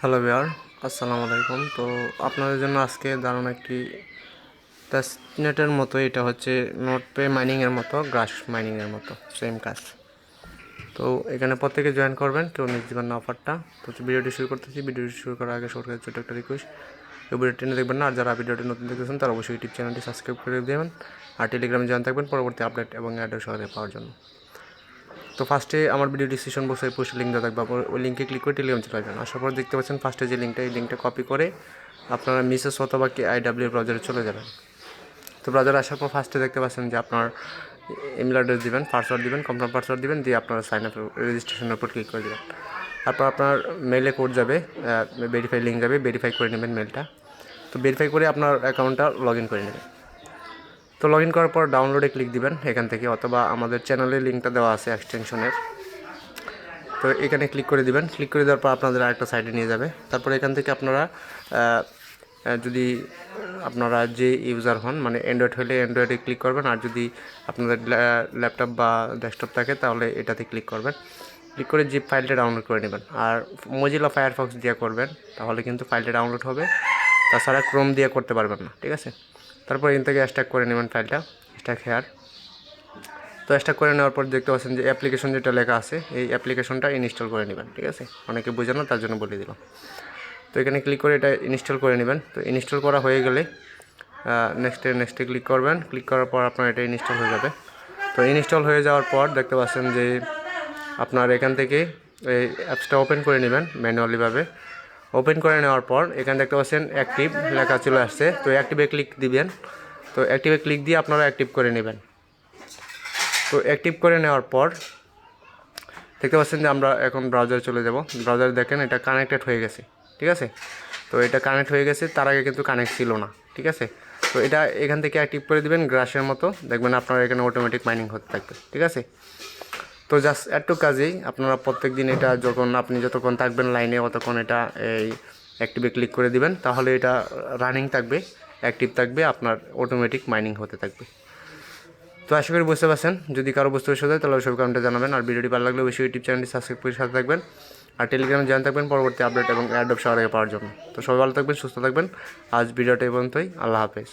Hello viewer, আসসালামু আলাইকুম। তো আপনাদের জন্য আজকে দারুণ একটি টেস্টনেটের মতো, এটা হচ্ছে নোটপে মাইনিংয়ের মতো, গ্রাস মাইনিংয়ের মতো সেম কাজ। তো এখানে প্রত্যেকে জয়েন করবেন, কেউ মিস দিবেন না অফারটা। তো ভিডিওটি শুরু করতেছি। ভিডিওটি শুরু করার আগে সরকারের ছোটো একটা রিকোয়েস্ট, এই ভিডিওটি দেখবেন না। আর যারা ভিডিওটি নতুন দেখতেছেন তারা অবশ্যই ইউটিউব চ্যানেলটি সাবস্ক্রাইব করে দেবেন আর টেলিগ্রামে জয়েন থাকবেন পরবর্তী আপডেট এবং অ্যাডের সহজে পাওয়ার জন্য। তো ফার্স্টে আমার ভিডিও ডিসক্রিপশন বক্সে পুশ লিঙ্ক দেওয়া থাকবে, ওই লিঙ্কে ক্লিক করে টেলিগ্রাম চলে আসবেন। আসার পর দেখতে পাচ্ছেন ফার্স্টে যে লিঙ্কটা, এই লিঙ্কটা কপি করে আপনারা মিসেস অথবা KIW ব্রাউজারে চলে যাবেন। তো ব্রাউজারে আসার পর ফার্স্টে দেখতে পাচ্ছেন যে আপনার ইমেল অ্যাড্রেস দিবেন, পাসওয়ার্ড দিবেন, কনফার্ম পাসওয়ার্ড দিবেন, দিয়ে আপনারা সাইন আপ রেজিস্ট্রেশনের উপর ক্লিক করে দেবেন। তারপর আপনার মেইলে কোড যাবে, ভেরিফাই লিঙ্ক যাবে, ভেরিফাই করে নেবেন মেলটা। তো ভেরিফাই করে আপনার অ্যাকাউন্টটা লগ ইন করে নেবেন। তো লগ ইন করার পর ডাউনলোডে ক্লিক দিবেন এখান থেকে, অথবা আমাদের চ্যানেলের লিঙ্কটা দেওয়া আছে এক্সটেনশনের, তো এখানে ক্লিক করে দিবেন। ক্লিক করে দেওয়ার পর আপনাদের আরেকটা সাইডে নিয়ে যাবে। তারপর এখান থেকে আপনারা যদি আপনারা যে ইউজার হন, মানে অ্যান্ড্রয়েড হলে অ্যান্ড্রয়েডে ক্লিক করবেন, আর যদি আপনাদের ল্যাপটপ বা ডেস্কটপ থাকে তাহলে এটাতে ক্লিক করবেন। ক্লিক করে জিপ ফাইলটা ডাউনলোড করে নেবেন। আর মজিলা ফায়ারফক্স দিয়ে করবেন, তাহলে কিন্তু ফাইলটা ডাউনলোড হবে, তাছাড়া ক্রোম দিয়ে করতে পারবেন না, ঠিক আছে। তারপর এখান থেকে স্ট্যাক করে নেবেন ফাইলটা, স্ট্যাক হেয়ার। তো স্ট্যাক করে নেওয়ার পর দেখতে পাচ্ছেন যে অ্যাপ্লিকেশন যেটা লেখা আছে, এই অ্যাপ্লিকেশনটা ইনস্টল করে নেবেন, ঠিক আছে। অনেকে বোঝে না, তার জন্য বলে দিলাম। তো এখানে ক্লিক করে এটা ইনস্টল করে নেবেন। তো ইনস্টল করা হয়ে গেলে নেক্সটে ক্লিক করবেন। ক্লিক করার পর আপনার এটা ইনস্টল হয়ে যাবে। তো ইনস্টল হয়ে যাওয়ার পর দেখতে পাচ্ছেন যে আপনার এখান থেকে এই অ্যাপসটা ওপেন করে নেবেন ম্যানুয়ালিভাবে। ওপেন করে নেওয়ার পর এখানে দেখতে পাচ্ছেন অ্যাক্টিভ লেখা চলে আসছে, তো অ্যাক্টিভে ক্লিক দিবেন। তো অ্যাক্টিভে ক্লিক দিয়ে আপনারা অ্যাক্টিভ করে নেবেন। তো অ্যাক্টিভ করে নেওয়ার পর দেখতে পাচ্ছেন যে আমরা এখন ব্রাউজারে চলে যাব। ব্রাউজারে দেখেন এটা কানেক্টেড হয়ে গেছে, ঠিক আছে। তো এটা কানেক্ট হয়ে গেছে, তার আগে কিন্তু কানেক্ট ছিল না, ঠিক আছে। তো এটা এখান থেকে অ্যাক্টিভ করে দিবেন গ্রাসের মতো, দেখবেন আপনার এখানে অটোমেটিক মাইনিং হতে থাকবে, ঠিক আছে। তো জাস্ট একটু কাজেই আপনারা প্রত্যেক দিন এটা আপনি যতক্ষণ থাকবেন লাইনে, অতক্ষণ এটা এই অ্যাক্টিভে ক্লিক করে দিবেন, তাহলে এটা রানিং থাকবে, অ্যাক্টিভ থাকবে, আপনার অটোমেটিক মাইনিং হতে থাকবে। তো আশা করি বুঝতে পারছেন। যদি কারো বুঝতে অসুবিধা হয় তাহলে অবশ্যই কমেন্টে জানাবেন। আর ভিডিওটি ভালো লাগলে অবশ্যই ইউটিউব চ্যানেলটি সাবস্ক্রাইব করে সাথে থাকবেন আর টেলিগ্রামে জয়েন থাকবেন পরবর্তী আপডেট এবং অ্যাডপ সবার আগে পাওয়ার জন্য। তো সবাই ভালো থাকবেন, সুস্থ থাকবেন। আজ ভিডিওটা এই পর্যন্তই। আল্লাহ হাফেজ।